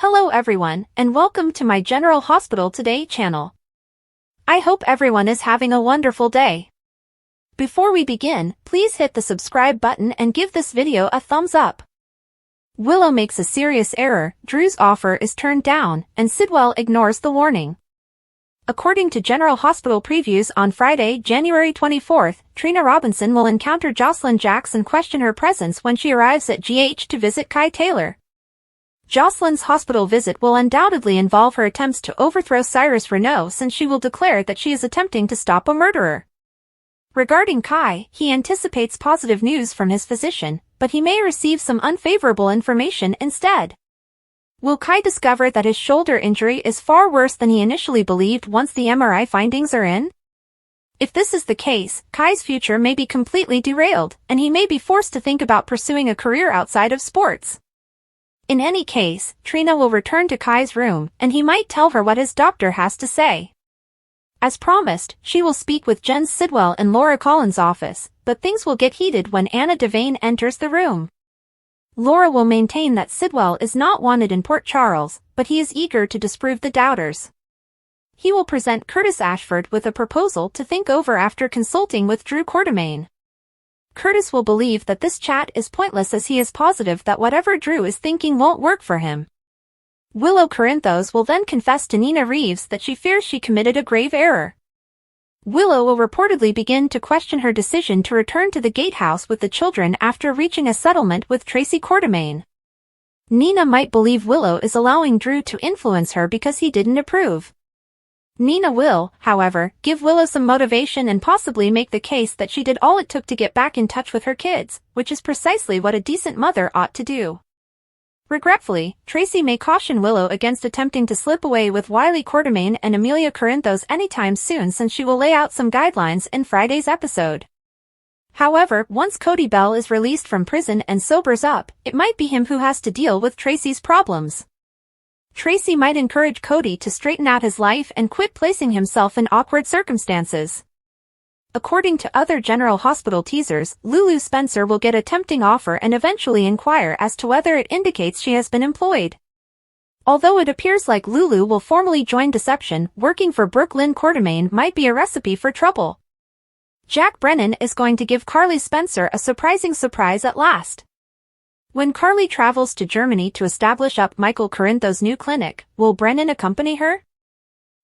Hello everyone, and welcome to my General Hospital Today channel. I hope everyone is having a wonderful day. Before we begin, please hit the subscribe button and give this video a thumbs up. Willow makes a serious error, Drew's offer is turned down, and Sidwell ignores the warning. According to General Hospital previews on Friday, January 24th, Trina Robinson will encounter Jocelyn Jacks and question her presence when she arrives at GH to visit Kai Taylor. Jocelyn's hospital visit will undoubtedly involve her attempts to overthrow Cyrus Renaud, since she will declare that she is attempting to stop a murderer. Regarding Kai, he anticipates positive news from his physician, but he may receive some unfavorable information instead. Will Kai discover that his shoulder injury is far worse than he initially believed once the MRI findings are in? If this is the case, Kai's future may be completely derailed, and he may be forced to think about pursuing a career outside of sports. In any case, Trina will return to Kai's room, and he might tell her what his doctor has to say. As promised, she will speak with Jen Sidwell in Laura Collins' office, but things will get heated when Anna Devane enters the room. Laura will maintain that Sidwell is not wanted in Port Charles, but he is eager to disprove the doubters. He will present Curtis Ashford with a proposal to think over after consulting with Drew Quartermaine. Curtis will believe that this chat is pointless, as he is positive that whatever Drew is thinking won't work for him. Willow Corinthos will then confess to Nina Reeves that she fears she committed a grave error. Willow will reportedly begin to question her decision to return to the gatehouse with the children after reaching a settlement with Tracy Quartermaine. Nina might believe Willow is allowing Drew to influence her because he didn't approve. Nina will, however, give Willow some motivation and possibly make the case that she did all it took to get back in touch with her kids, which is precisely what a decent mother ought to do. Regretfully, Tracy may caution Willow against attempting to slip away with Wiley Quartermaine and Amelia Corinthos anytime soon, since she will lay out some guidelines in Friday's episode. However, once Cody Bell is released from prison and sobers up, it might be him who has to deal with Tracy's problems. Tracy might encourage Cody to straighten out his life and quit placing himself in awkward circumstances. According to other General Hospital teasers, Lulu Spencer will get a tempting offer and eventually inquire as to whether it indicates she has been employed. Although it appears like Lulu will formally join deception, working for Brooklyn Quartermaine might be a recipe for trouble. Jack Brennan is going to give Carly Spencer a surprising surprise at last. When Carly travels to Germany to establish up Michael Corinthos' new clinic, will Brennan accompany her?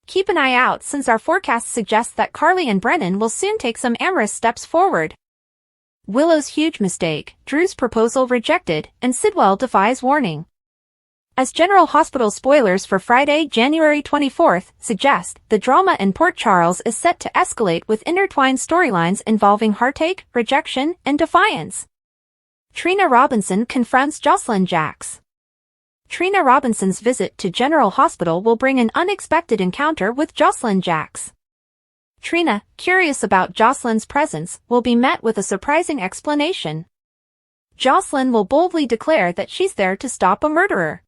Keep an eye out, since our forecast suggests that Carly and Brennan will soon take some amorous steps forward. Willow's huge mistake, Drew's proposal rejected, and Sidwell defies warning. As General Hospital spoilers for Friday, January 24th, suggest, the drama in Port Charles is set to escalate with intertwined storylines involving heartache, rejection, and defiance. Trina Robinson confronts Jocelyn Jacks. Trina Robinson's visit to General Hospital will bring an unexpected encounter with Jocelyn Jacks. Trina, curious about Jocelyn's presence, will be met with a surprising explanation. Jocelyn will boldly declare that she's there to stop a murderer.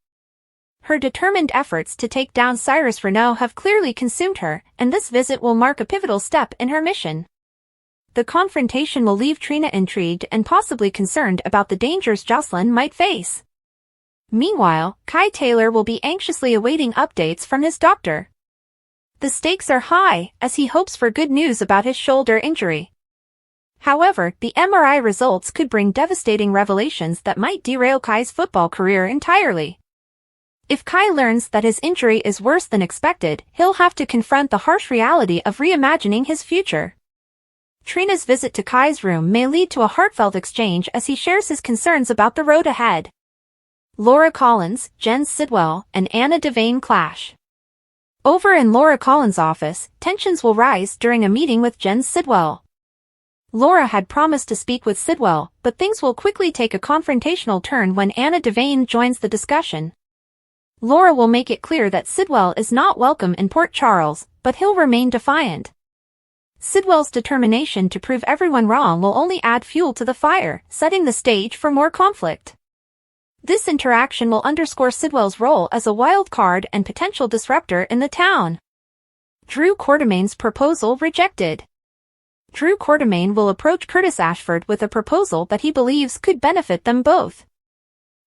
Her determined efforts to take down Cyrus Renaud have clearly consumed her, and this visit will mark a pivotal step in her mission. The confrontation will leave Trina intrigued and possibly concerned about the dangers Jocelyn might face. Meanwhile, Kai Taylor will be anxiously awaiting updates from his doctor. The stakes are high, as he hopes for good news about his shoulder injury. However, the MRI results could bring devastating revelations that might derail Kai's football career entirely. If Kai learns that his injury is worse than expected, he'll have to confront the harsh reality of reimagining his future. Trina's visit to Kai's room may lead to a heartfelt exchange as he shares his concerns about the road ahead. Laura Collins, Jen Sidwell, and Anna Devane clash. Over in Laura Collins' office, tensions will rise during a meeting with Jen Sidwell. Laura had promised to speak with Sidwell, but things will quickly take a confrontational turn when Anna Devane joins the discussion. Laura will make it clear that Sidwell is not welcome in Port Charles, but he'll remain defiant. Sidwell's determination to prove everyone wrong will only add fuel to the fire, setting the stage for more conflict. This interaction will underscore Sidwell's role as a wild card and potential disruptor in the town. Drew Quartermaine's proposal rejected. Drew Quartermaine will approach Curtis Ashford with a proposal that he believes could benefit them both.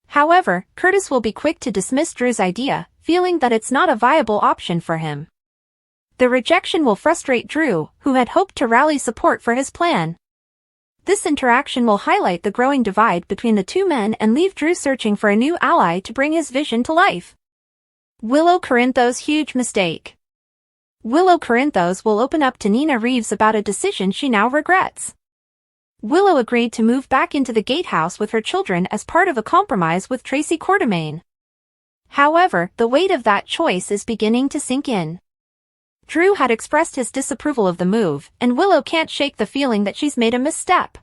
However, Curtis will be quick to dismiss Drew's idea, feeling that it's not a viable option for him. The rejection will frustrate Drew, who had hoped to rally support for his plan. This interaction will highlight the growing divide between the two men and leave Drew searching for a new ally to bring his vision to life. Willow Corinthos' huge mistake. Willow Corinthos will open up to Nina Reeves about a decision she now regrets. Willow agreed to move back into the gatehouse with her children as part of a compromise with Tracy Quartermaine. However, the weight of that choice is beginning to sink in. Drew had expressed his disapproval of the move, and Willow can't shake the feeling that she's made a misstep.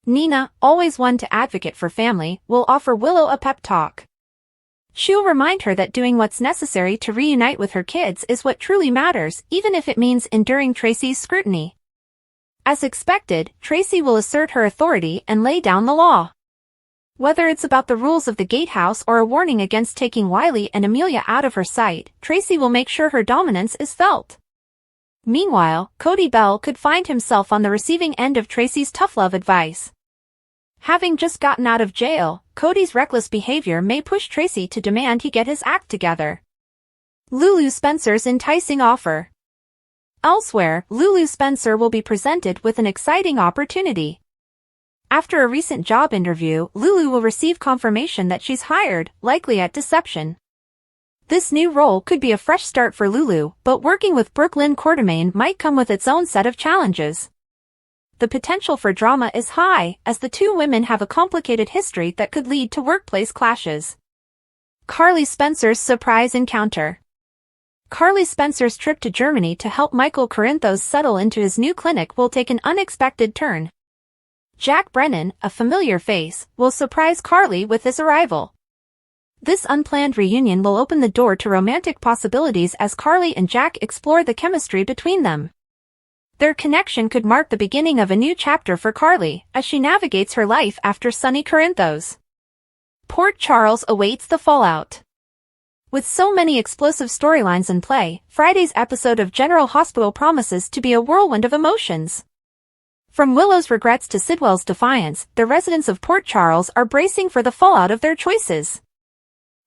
Nina, always one to advocate for family, will offer Willow a pep talk. She'll remind her that doing what's necessary to reunite with her kids is what truly matters, even if it means enduring Tracy's scrutiny. As expected, Tracy will assert her authority and lay down the law. Whether it's about the rules of the gatehouse or a warning against taking Wiley and Amelia out of her sight, Tracy will make sure her dominance is felt. Meanwhile, Cody Bell could find himself on the receiving end of Tracy's tough love advice. Having just gotten out of jail, Cody's reckless behavior may push Tracy to demand he get his act together. Lulu Spencer's enticing offer. Elsewhere, Lulu Spencer will be presented with an exciting opportunity. After a recent job interview, Lulu will receive confirmation that she's hired, likely at Deception. This new role could be a fresh start for Lulu, but working with Brooklyn Quartermaine might come with its own set of challenges. The potential for drama is high, as the two women have a complicated history that could lead to workplace clashes. Carly Spencer's surprise encounter. Carly Spencer's trip to Germany to help Michael Corinthos settle into his new clinic will take an unexpected turn. Jack Brennan, a familiar face, will surprise Carly with his arrival. This unplanned reunion will open the door to romantic possibilities as Carly and Jack explore the chemistry between them. Their connection could mark the beginning of a new chapter for Carly, as she navigates her life after Sonny Corinthos. Port Charles awaits the fallout. With so many explosive storylines in play, Friday's episode of General Hospital promises to be a whirlwind of emotions. From Willow's regrets to Sidwell's defiance, the residents of Port Charles are bracing for the fallout of their choices.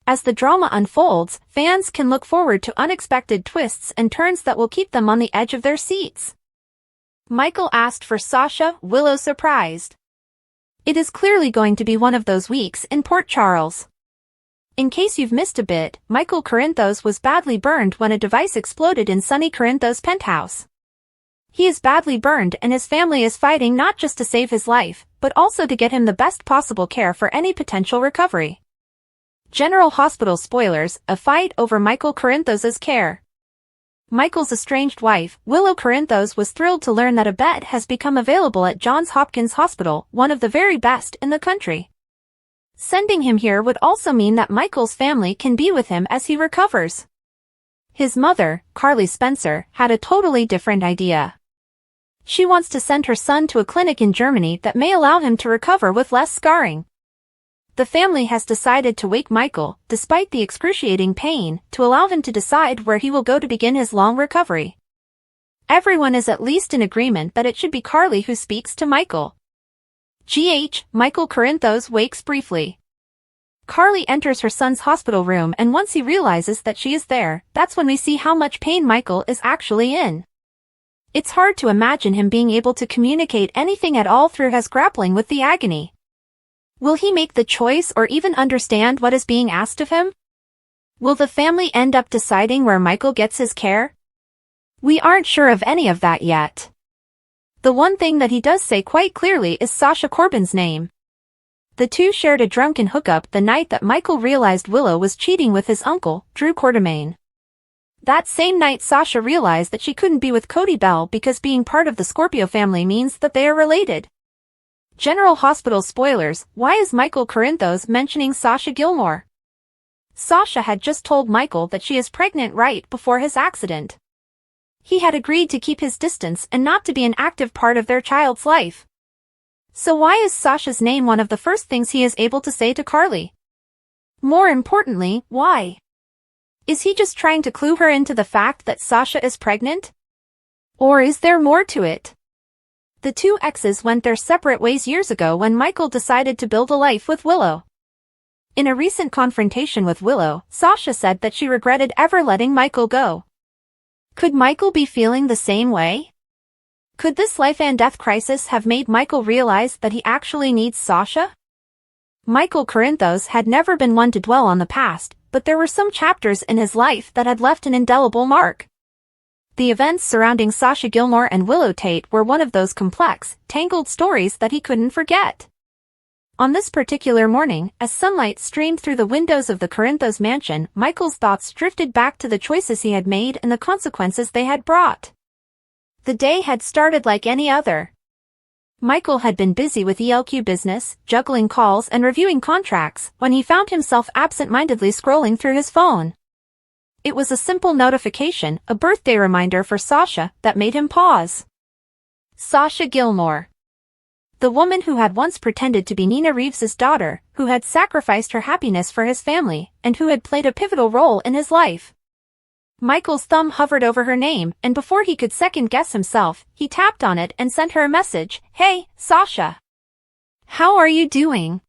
As the drama unfolds, fans can look forward to unexpected twists and turns that will keep them on the edge of their seats. Michael asked for Sasha, Willow surprised. It is clearly going to be one of those weeks in Port Charles. In case you've missed a bit, Michael Corinthos was badly burned when a device exploded in Sonny Corinthos' penthouse. He is badly burned and his family is fighting not just to save his life, but also to get him the best possible care for any potential recovery. General Hospital spoilers, a fight over Michael Corinthos' care. Michael's estranged wife, Willow Corinthos, was thrilled to learn that a bed has become available at Johns Hopkins Hospital, one of the very best in the country. Sending him here would also mean that Michael's family can be with him as he recovers. His mother, Carly Spencer, had a totally different idea. She wants to send her son to a clinic in Germany that may allow him to recover with less scarring. The family has decided to wake Michael, despite the excruciating pain, to allow him to decide where he will go to begin his long recovery. Everyone is at least in agreement that it should be Carly who speaks to Michael. Michael Corinthos wakes briefly. Carly enters her son's hospital room, and once he realizes that she is there, that's when we see how much pain Michael is actually in. It's hard to imagine him being able to communicate anything at all through his grappling with the agony. Will he make the choice or even understand what is being asked of him? Will the family end up deciding where Michael gets his care? We aren't sure of any of that yet. The one thing that he does say quite clearly is Sasha Corbin's name. The two shared a drunken hookup the night that Michael realized Willow was cheating with his uncle, Drew Quartermaine. That same night Sasha realized that she couldn't be with Cody Bell because being part of the Scorpio family means that they are related. General Hospital spoilers, why is Michael Corinthos mentioning Sasha Gilmore? Sasha had just told Michael that she is pregnant right before his accident. He had agreed to keep his distance and not to be an active part of their child's life. So why is Sasha's name one of the first things he is able to say to Carly? More importantly, why? Is he just trying to clue her into the fact that Sasha is pregnant? Or is there more to it? The two exes went their separate ways years ago when Michael decided to build a life with Willow. In a recent confrontation with Willow, Sasha said that she regretted ever letting Michael go. Could Michael be feeling the same way? Could this life and death crisis have made Michael realize that he actually needs Sasha? Michael Corinthos had never been one to dwell on the past, but there were some chapters in his life that had left an indelible mark. The events surrounding Sasha Gilmore and Willow Tate were one of those complex, tangled stories that he couldn't forget. On this particular morning, as sunlight streamed through the windows of the Corinthos mansion, Michael's thoughts drifted back to the choices he had made and the consequences they had brought. The day had started like any other. Michael had been busy with ELQ business, juggling calls and reviewing contracts, when he found himself absent-mindedly scrolling through his phone. It was a simple notification, a birthday reminder for Sasha, that made him pause. Sasha Gilmore. The woman who had once pretended to be Nina Reeves's daughter, who had sacrificed her happiness for his family, and who had played a pivotal role in his life. Michael's thumb hovered over her name, and before he could second-guess himself, he tapped on it and sent her a message. "Hey, Sasha. How are you doing?"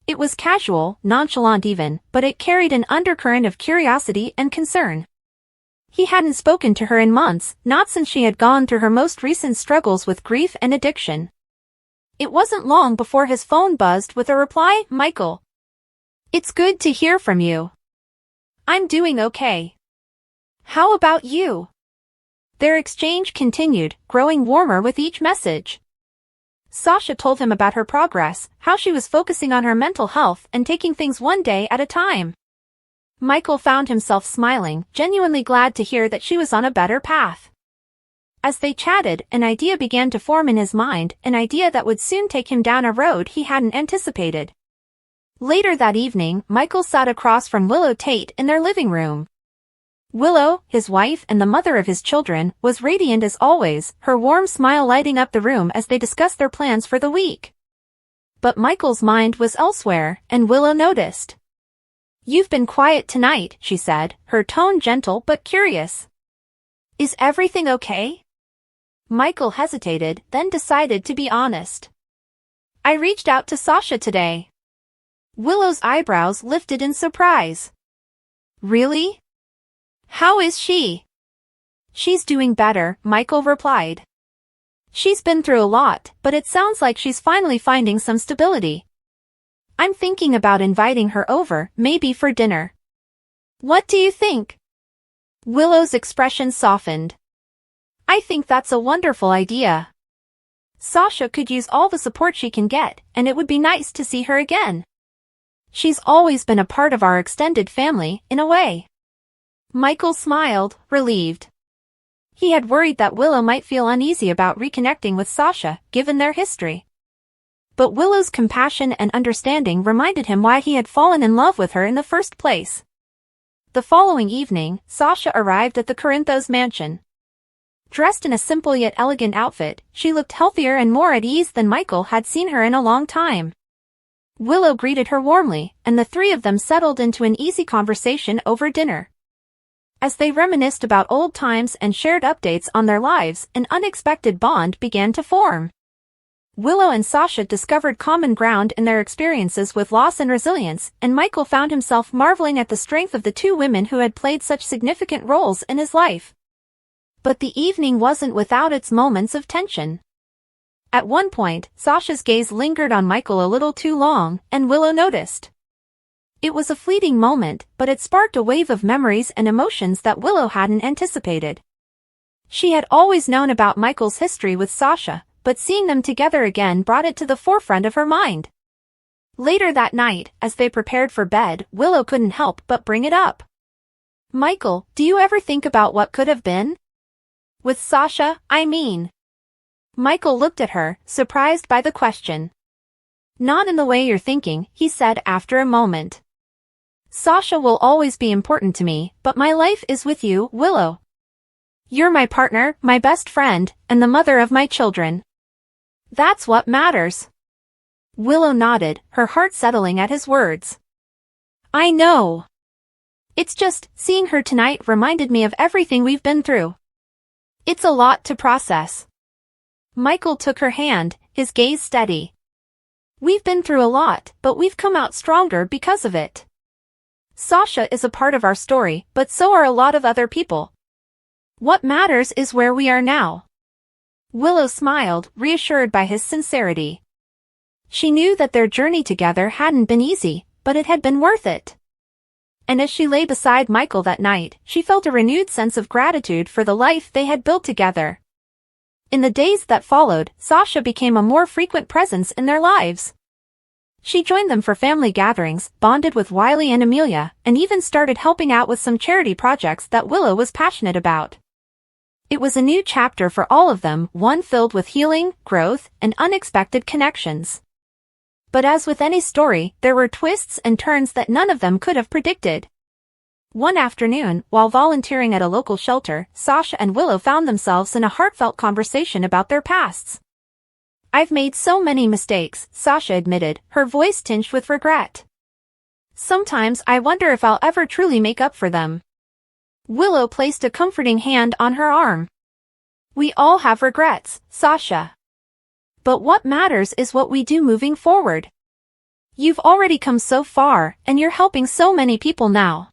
It was casual, nonchalant even, but it carried an undercurrent of curiosity and concern. He hadn't spoken to her in months, not since she had gone through her most recent struggles with grief and addiction. It wasn't long before his phone buzzed with a reply. "Michael. It's good to hear from you. I'm doing okay. How about you?" Their exchange continued, growing warmer with each message. Sasha told him about her progress, how she was focusing on her mental health and taking things one day at a time. Michael found himself smiling, genuinely glad to hear that she was on a better path. As they chatted, an idea began to form in his mind, an idea that would soon take him down a road he hadn't anticipated. Later that evening, Michael sat across from Willow Tate in their living room. Willow, his wife and the mother of his children, was radiant as always, her warm smile lighting up the room as they discussed their plans for the week. But Michael's mind was elsewhere, and Willow noticed. "You've been quiet tonight," she said, her tone gentle but curious. "Is everything okay?" Michael hesitated, then decided to be honest. "I reached out to Sasha today." Willow's eyebrows lifted in surprise. "Really? How is she?" "She's doing better," Michael replied. "She's been through a lot, but it sounds like she's finally finding some stability. I'm thinking about inviting her over, maybe for dinner. What do you think?" Willow's expression softened. "I think that's a wonderful idea. Sasha could use all the support she can get, and it would be nice to see her again. She's always been a part of our extended family, in a way." Michael smiled, relieved. He had worried that Willow might feel uneasy about reconnecting with Sasha, given their history. But Willow's compassion and understanding reminded him why he had fallen in love with her in the first place. The following evening, Sasha arrived at the Corinthos mansion. Dressed in a simple yet elegant outfit, she looked healthier and more at ease than Michael had seen her in a long time. Willow greeted her warmly, and the three of them settled into an easy conversation over dinner. As they reminisced about old times and shared updates on their lives, an unexpected bond began to form. Willow and Sasha discovered common ground in their experiences with loss and resilience, and Michael found himself marveling at the strength of the two women who had played such significant roles in his life. But the evening wasn't without its moments of tension. At one point, Sasha's gaze lingered on Michael a little too long, and Willow noticed. It was a fleeting moment, but it sparked a wave of memories and emotions that Willow hadn't anticipated. She had always known about Michael's history with Sasha, but seeing them together again brought it to the forefront of her mind. Later that night, as they prepared for bed, Willow couldn't help but bring it up. "Michael, do you ever think about what could have been? With Sasha, I mean." Michael looked at her, surprised by the question. "Not in the way you're thinking," he said after a moment. "Sasha will always be important to me, but my life is with you, Willow. You're my partner, my best friend, and the mother of my children. That's what matters." Willow nodded, her heart settling at his words. "I know. It's just, seeing her tonight reminded me of everything we've been through. It's a lot to process." Michael took her hand, his gaze steady. We've been through a lot, but we've come out stronger because of it. Sasha is a part of our story, but so are a lot of other people. What matters is where we are now. Willow smiled, reassured by his sincerity. She knew that their journey together hadn't been easy, but it had been worth it. And as she lay beside Michael that night, she felt a renewed sense of gratitude for the life they had built together. In the days that followed, Sasha became a more frequent presence in their lives. She joined them for family gatherings, bonded with Wiley and Amelia, and even started helping out with some charity projects that Willow was passionate about. It was a new chapter for all of them, one filled with healing, growth, and unexpected connections. But as with any story, there were twists and turns that none of them could have predicted. One afternoon, while volunteering at a local shelter, Sasha and Willow found themselves in a heartfelt conversation about their pasts. "I've made so many mistakes," Sasha admitted, her voice tinged with regret. "Sometimes I wonder if I'll ever truly make up for them." Willow placed a comforting hand on her arm. "We all have regrets, Sasha. But what matters is what we do moving forward. You've already come so far, and you're helping so many people now.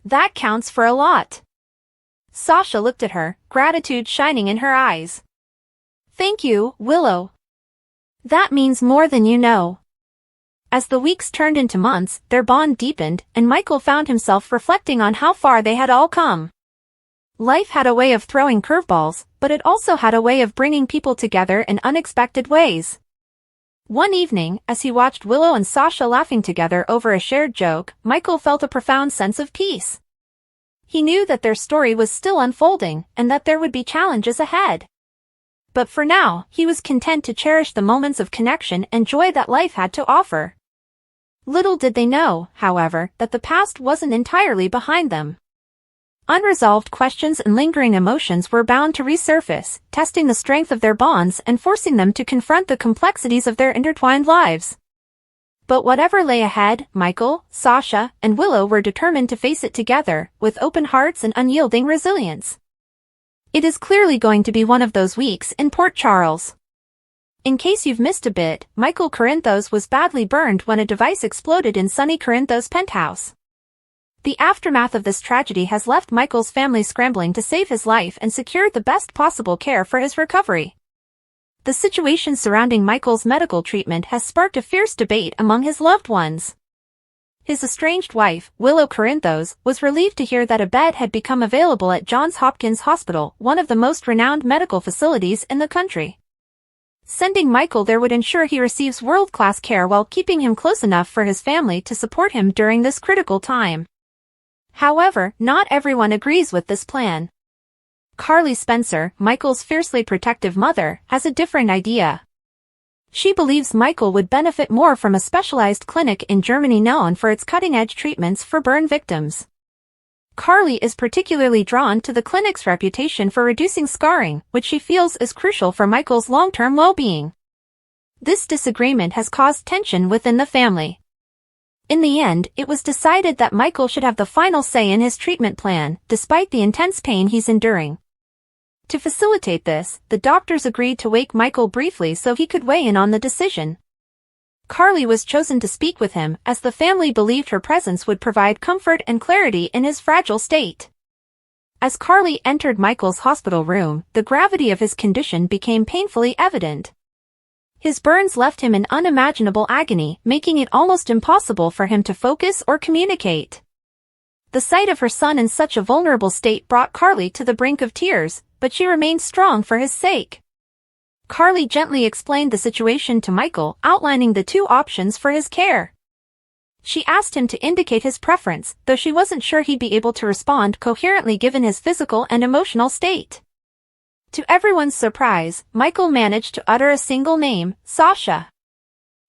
That counts for a lot." Sasha looked at her, gratitude shining in her eyes. "Thank you, Willow. That means more than you know." As the weeks turned into months, their bond deepened, and Michael found himself reflecting on how far they had all come. Life had a way of throwing curveballs, but it also had a way of bringing people together in unexpected ways. One evening, as he watched Willow and Sasha laughing together over a shared joke, Michael felt a profound sense of peace. He knew that their story was still unfolding, and that there would be challenges ahead. But for now, he was content to cherish the moments of connection and joy that life had to offer. Little did they know, however, that the past wasn't entirely behind them. Unresolved questions and lingering emotions were bound to resurface, testing the strength of their bonds and forcing them to confront the complexities of their intertwined lives. But whatever lay ahead, Michael, Sasha, and Willow were determined to face it together, with open hearts and unyielding resilience. It is clearly going to be one of those weeks in Port Charles. In case you've missed a bit, Michael Corinthos was badly burned when a device exploded in sunny Corinthos' penthouse. The aftermath of this tragedy has left Michael's family scrambling to save his life and secure the best possible care for his recovery. The situation surrounding Michael's medical treatment has sparked a fierce debate among his loved ones. His estranged wife, Willow Corinthos, was relieved to hear that a bed had become available at Johns Hopkins Hospital, one of the most renowned medical facilities in the country. Sending Michael there would ensure he receives world-class care while keeping him close enough for his family to support him during this critical time. However, not everyone agrees with this plan. Carly Spencer, Michael's fiercely protective mother, has a different idea. She believes Michael would benefit more from a specialized clinic in Germany known for its cutting-edge treatments for burn victims. Carly is particularly drawn to the clinic's reputation for reducing scarring, which she feels is crucial for Michael's long-term well-being. This disagreement has caused tension within the family. In the end, it was decided that Michael should have the final say in his treatment plan, despite the intense pain he's enduring. To facilitate this, the doctors agreed to wake Michael briefly so he could weigh in on the decision. Carly was chosen to speak with him, as the family believed her presence would provide comfort and clarity in his fragile state. As Carly entered Michael's hospital room, the gravity of his condition became painfully evident. His burns left him in unimaginable agony, making it almost impossible for him to focus or communicate. The sight of her son in such a vulnerable state brought Carly to the brink of tears, but she remained strong for his sake. Carly gently explained the situation to Michael, outlining the two options for his care. She asked him to indicate his preference, though she wasn't sure he'd be able to respond coherently given his physical and emotional state. To everyone's surprise, Michael managed to utter a single name, Sasha.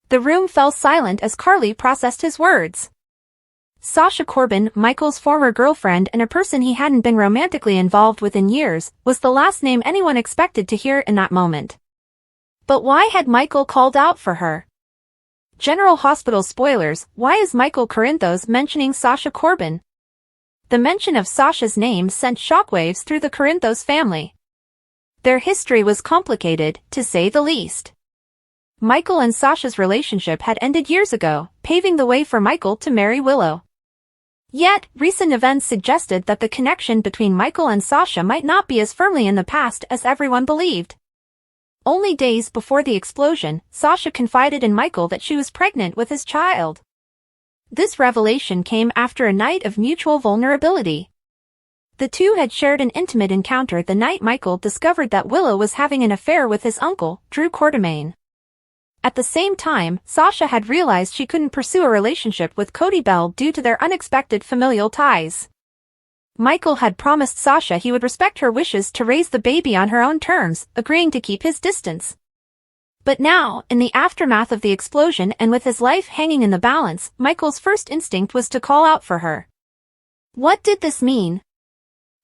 The room fell silent as Carly processed his words. Sasha Corbin, Michael's former girlfriend and a person he hadn't been romantically involved with in years, was the last name anyone expected to hear in that moment. But why had Michael called out for her? General Hospital spoilers, why is Michael Corinthos mentioning Sasha Corbin? The mention of Sasha's name sent shockwaves through the Corinthos family. Their history was complicated, to say the least. Michael and Sasha's relationship had ended years ago, paving the way for Michael to marry Willow. Yet, recent events suggested that the connection between Michael and Sasha might not be as firmly in the past as everyone believed. Only days before the explosion, Sasha confided in Michael that she was pregnant with his child. This revelation came after a night of mutual vulnerability. The two had shared an intimate encounter the night Michael discovered that Willow was having an affair with his uncle, Drew Quartermain. At the same time, Sasha had realized she couldn't pursue a relationship with Cody Bell due to their unexpected familial ties. Michael had promised Sasha he would respect her wishes to raise the baby on her own terms, agreeing to keep his distance. But now, in the aftermath of the explosion and with his life hanging in the balance, Michael's first instinct was to call out for her. What did this mean?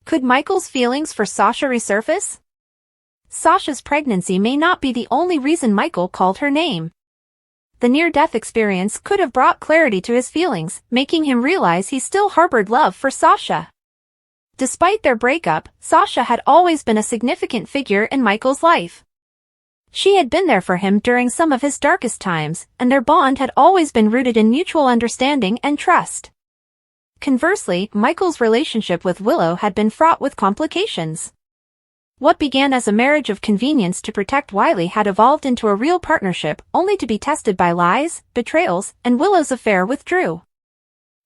Could Michael's feelings for Sasha resurface? Sasha's pregnancy may not be the only reason Michael called her name. The near-death experience could have brought clarity to his feelings, making him realize he still harbored love for Sasha. Despite their breakup, Sasha had always been a significant figure in Michael's life. She had been there for him during some of his darkest times, and their bond had always been rooted in mutual understanding and trust. Conversely, Michael's relationship with Willow had been fraught with complications. What began as a marriage of convenience to protect Wiley had evolved into a real partnership, only to be tested by lies, betrayals, and Willow's affair with Drew.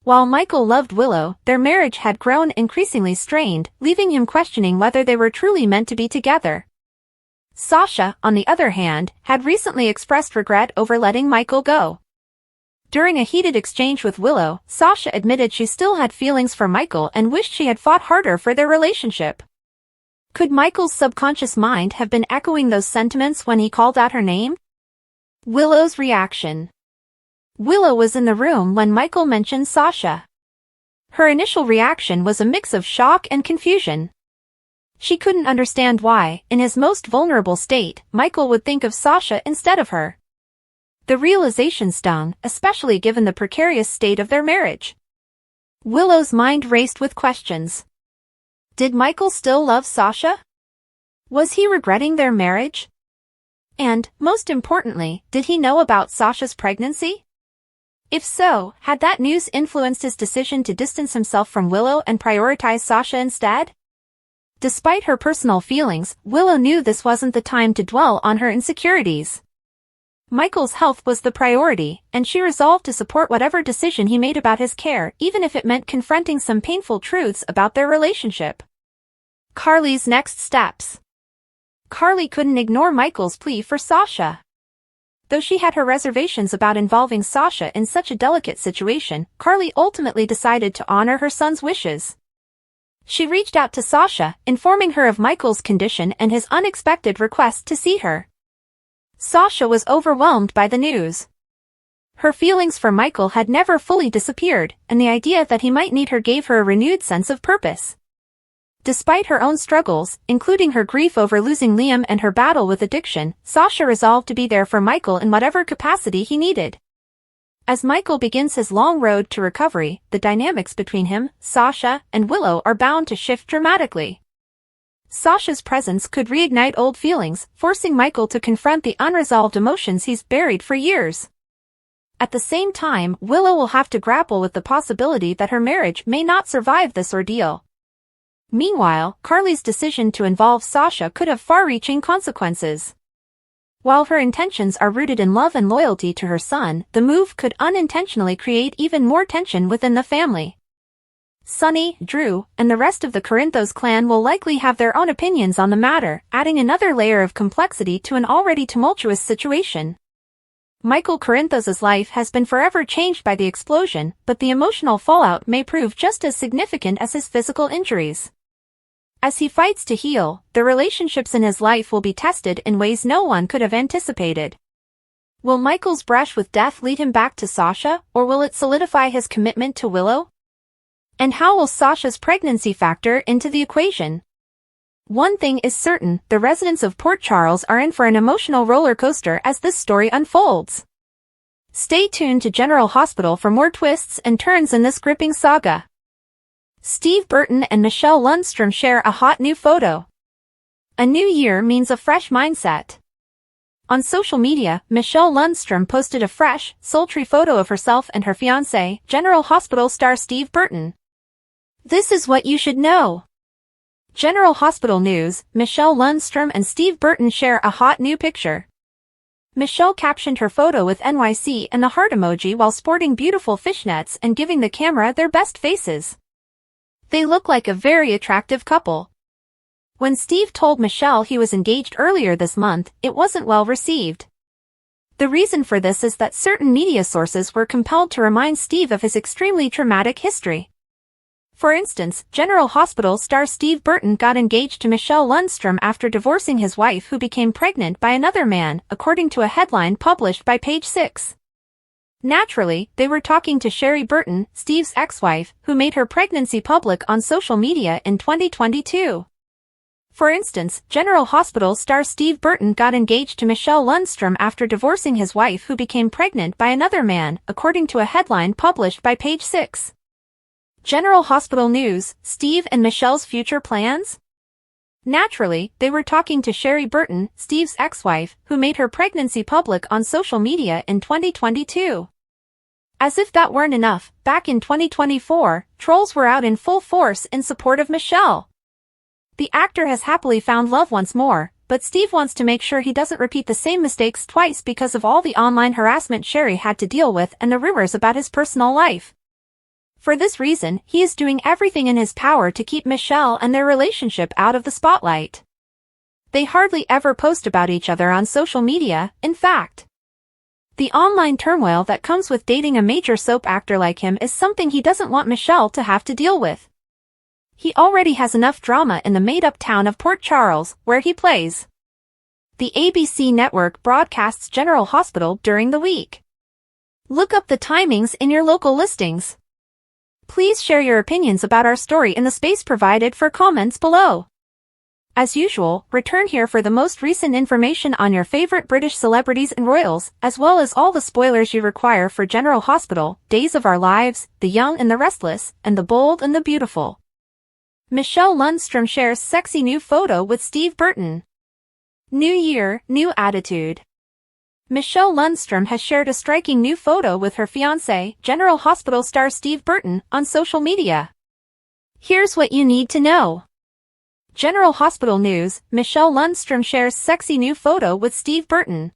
While Michael loved Willow, their marriage had grown increasingly strained, leaving him questioning whether they were truly meant to be together. Sasha, on the other hand, had recently expressed regret over letting Michael go. During a heated exchange with Willow, Sasha admitted she still had feelings for Michael and wished she had fought harder for their relationship. Could Michael's subconscious mind have been echoing those sentiments when he called out her name? Willow's reaction. Willow was in the room when Michael mentioned Sasha. Her initial reaction was a mix of shock and confusion. She couldn't understand why, in his most vulnerable state, Michael would think of Sasha instead of her. The realization stung, especially given the precarious state of their marriage. Willow's mind raced with questions. Did Michael still love Sasha? Was he regretting their marriage? And, most importantly, did he know about Sasha's pregnancy? If so, had that news influenced his decision to distance himself from Willow and prioritize Sasha instead? Despite her personal feelings, Willow knew this wasn't the time to dwell on her insecurities. Michael's health was the priority, and she resolved to support whatever decision he made about his care, even if it meant confronting some painful truths about their relationship. Carly's next steps. Carly couldn't ignore Michael's plea for Sasha. Though she had her reservations about involving Sasha in such a delicate situation, Carly ultimately decided to honor her son's wishes. She reached out to Sasha, informing her of Michael's condition and his unexpected request to see her. Sasha was overwhelmed by the news. Her feelings for Michael had never fully disappeared, and the idea that he might need her gave her a renewed sense of purpose. Despite her own struggles, including her grief over losing Liam and her battle with addiction, Sasha resolved to be there for Michael in whatever capacity he needed. As Michael begins his long road to recovery, the dynamics between him, Sasha, and Willow are bound to shift dramatically. Sasha's presence could reignite old feelings, forcing Michael to confront the unresolved emotions he's buried for years. At the same time, Willow will have to grapple with the possibility that her marriage may not survive this ordeal. Meanwhile, Carly's decision to involve Sasha could have far-reaching consequences. While her intentions are rooted in love and loyalty to her son, the move could unintentionally create even more tension within the family. Sonny, Drew, and the rest of the Corinthos clan will likely have their own opinions on the matter, adding another layer of complexity to an already tumultuous situation. Michael Corinthos' life has been forever changed by the explosion, but the emotional fallout may prove just as significant as his physical injuries. As he fights to heal, the relationships in his life will be tested in ways no one could have anticipated. Will Michael's brush with death lead him back to Sasha, or will it solidify his commitment to Willow? And how will Sasha's pregnancy factor into the equation? One thing is certain, the residents of Port Charles are in for an emotional roller coaster as this story unfolds. Stay tuned to General Hospital for more twists and turns in this gripping saga. Steve Burton and Michelle Lundstrom share a hot new photo. A new year means a fresh mindset. On social media, Michelle Lundstrom posted a fresh, sultry photo of herself and her fiancé, General Hospital star Steve Burton. This is what you should know. General Hospital news, Michelle Lundstrom and Steve Burton share a hot new picture. Michelle captioned her photo with NYC and the heart emoji while sporting beautiful fishnets and giving the camera their best faces. They look like a very attractive couple. When Steve told Michelle he was engaged earlier this month, it wasn't well received. The reason for this is that certain media sources were compelled to remind Steve of his extremely traumatic history. For instance, General Hospital star Steve Burton got engaged to Michelle Lundstrom after divorcing his wife who became pregnant by another man, according to a headline published by Page 6. Naturally, they were talking to Sherry Burton, Steve's ex-wife, who made her pregnancy public on social media in 2022. For instance, General Hospital star Steve Burton got engaged to Michelle Lundstrom after divorcing his wife who became pregnant by another man, according to a headline published by Page 6. General Hospital news, Steve and Michelle's future plans? Naturally, they were talking to Sherry Burton, Steve's ex-wife, who made her pregnancy public on social media in 2022. As if that weren't enough, back in 2024, trolls were out in full force in support of Michelle. The actor has happily found love once more, but Steve wants to make sure he doesn't repeat the same mistakes twice because of all the online harassment Sherry had to deal with and the rumors about his personal life. For this reason, he is doing everything in his power to keep Michelle and their relationship out of the spotlight. They hardly ever post about each other on social media, in fact. The online turmoil that comes with dating a major soap actor like him is something he doesn't want Michelle to have to deal with. He already has enough drama in the made-up town of Port Charles, where he plays. The ABC network broadcasts General Hospital during the week. Look up the timings in your local listings. Please share your opinions about our story in the space provided for comments below. As usual, return here for the most recent information on your favorite British celebrities and royals, as well as all the spoilers you require for General Hospital, Days of Our Lives, The Young and the Restless, and The Bold and the Beautiful. Michelle Lundstrom shares sexy new photo with Steve Burton. New year, new attitude. Michelle Lundstrom has shared a striking new photo with her fiancé, General Hospital star Steve Burton, on social media. Here's what you need to know. General Hospital news, Michelle Lundstrom shares sexy new photo with Steve Burton.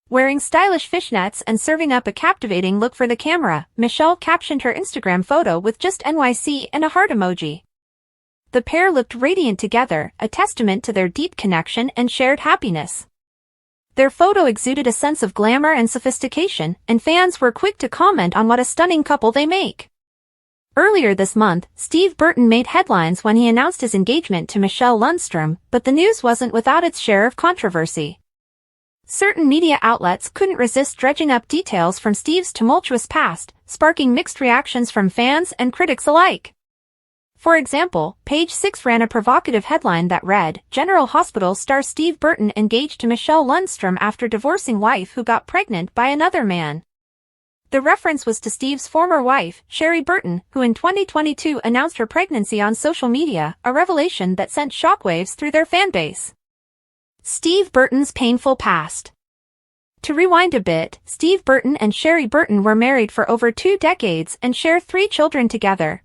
Wearing stylish fishnets and serving up a captivating look for the camera, Michelle captioned her Instagram photo with just NYC and a heart emoji. The pair looked radiant together, a testament to their deep connection and shared happiness. Their photo exuded a sense of glamour and sophistication, and fans were quick to comment on what a stunning couple they make. Earlier this month, Steve Burton made headlines when he announced his engagement to Michelle Lundstrom, but the news wasn't without its share of controversy. Certain media outlets couldn't resist dredging up details from Steve's tumultuous past, sparking mixed reactions from fans and critics alike. For example, Page 6 ran a provocative headline that read, General Hospital star Steve Burton engaged to Michelle Lundstrom after divorcing wife who got pregnant by another man. The reference was to Steve's former wife, Sherry Burton, who in 2022 announced her pregnancy on social media, a revelation that sent shockwaves through their fanbase. Steve Burton's painful past. To rewind a bit, Steve Burton and Sherry Burton were married for over 2 decades and share 3 children together.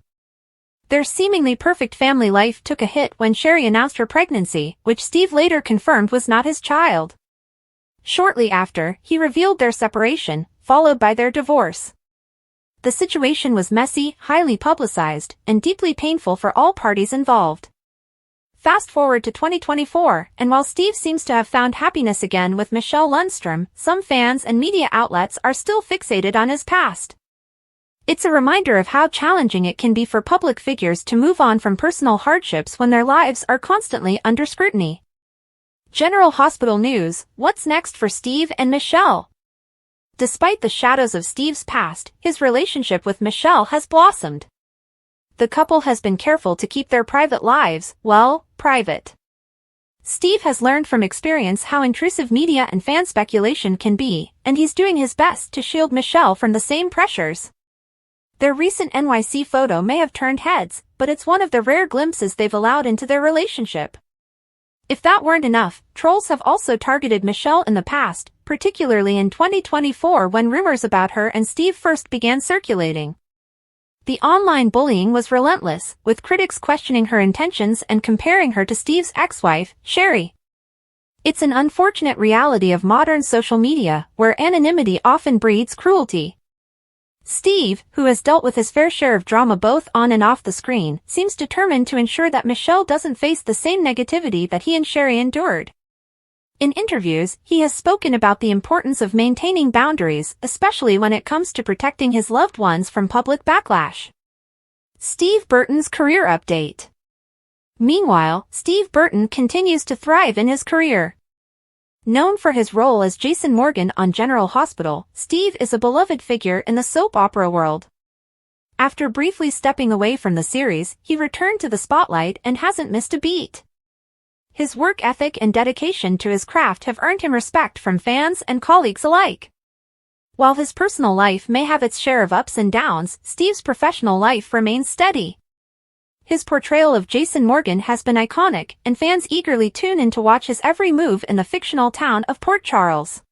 Their seemingly perfect family life took a hit when Sherry announced her pregnancy, which Steve later confirmed was not his child. Shortly after, he revealed their separation, followed by their divorce. The situation was messy, highly publicized, and deeply painful for all parties involved. Fast forward to 2024, and while Steve seems to have found happiness again with Michelle Lundstrom, some fans and media outlets are still fixated on his past. It's a reminder of how challenging it can be for public figures to move on from personal hardships when their lives are constantly under scrutiny. General Hospital news, what's next for Steve and Michelle? Despite the shadows of Steve's past, his relationship with Michelle has blossomed. The couple has been careful to keep their private lives, well, private. Steve has learned from experience how intrusive media and fan speculation can be, and he's doing his best to shield Michelle from the same pressures. Their recent NYC photo may have turned heads, but it's one of the rare glimpses they've allowed into their relationship. If that weren't enough, trolls have also targeted Michelle in the past, particularly in 2024 when rumors about her and Steve first began circulating. The online bullying was relentless, with critics questioning her intentions and comparing her to Steve's ex-wife, Sherry. It's an unfortunate reality of modern social media, where anonymity often breeds cruelty. Steve, who has dealt with his fair share of drama both on and off the screen, seems determined to ensure that Michelle doesn't face the same negativity that he and Sherry endured. In interviews, he has spoken about the importance of maintaining boundaries, especially when it comes to protecting his loved ones from public backlash. Steve Burton's career update. Meanwhile, Steve Burton continues to thrive in his career. Known for his role as Jason Morgan on General Hospital, Steve is a beloved figure in the soap opera world. After briefly stepping away from the series, he returned to the spotlight and hasn't missed a beat. His work ethic and dedication to his craft have earned him respect from fans and colleagues alike. While his personal life may have its share of ups and downs, Steve's professional life remains steady. His portrayal of Jason Morgan has been iconic, and fans eagerly tune in to watch his every move in the fictional town of Port Charles.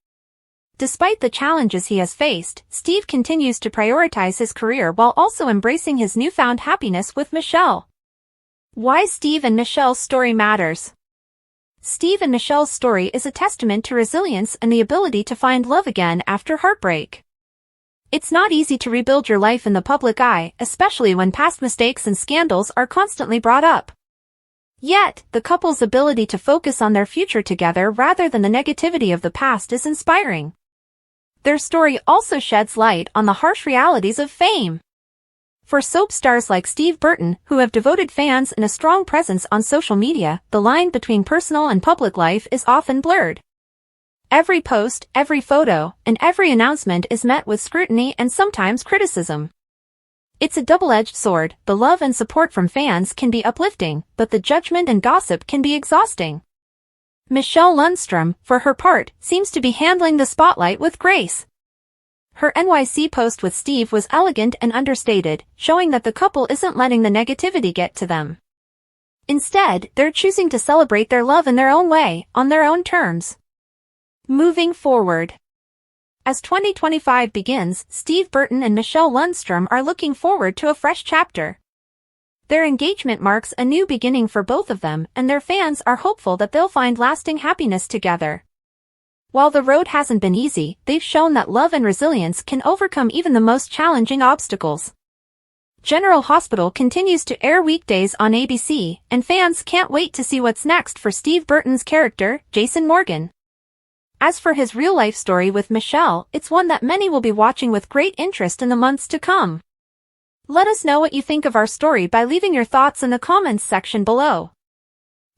Despite the challenges he has faced, Steve continues to prioritize his career while also embracing his newfound happiness with Michelle. Why Steve and Michelle's story matters. Steve and Michelle's story is a testament to resilience and the ability to find love again after heartbreak. It's not easy to rebuild your life in the public eye, especially when past mistakes and scandals are constantly brought up. Yet, the couple's ability to focus on their future together rather than the negativity of the past is inspiring. Their story also sheds light on the harsh realities of fame. For soap stars like Steve Burton, who have devoted fans and a strong presence on social media, the line between personal and public life is often blurred. Every post, every photo, and every announcement is met with scrutiny and sometimes criticism. It's a double-edged sword. The love and support from fans can be uplifting, but the judgment and gossip can be exhausting. Michelle Lundstrom, for her part, seems to be handling the spotlight with grace. Her NYC post with Steve was elegant and understated, showing that the couple isn't letting the negativity get to them. Instead, they're choosing to celebrate their love in their own way, on their own terms. Moving forward. As 2025 begins, Steve Burton and Michelle Lundstrom are looking forward to a fresh chapter. Their engagement marks a new beginning for both of them, and their fans are hopeful that they'll find lasting happiness together. While the road hasn't been easy, they've shown that love and resilience can overcome even the most challenging obstacles. General Hospital continues to air weekdays on ABC, and fans can't wait to see what's next for Steve Burton's character, Jason Morgan. As for his real-life story with Michelle, it's one that many will be watching with great interest in the months to come. Let us know what you think of our story by leaving your thoughts in the comments section below.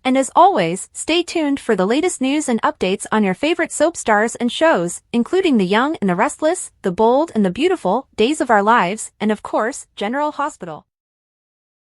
And as always, stay tuned for the latest news and updates on your favorite soap stars and shows, including The Young and the Restless, The Bold and the Beautiful, Days of Our Lives, and of course, General Hospital.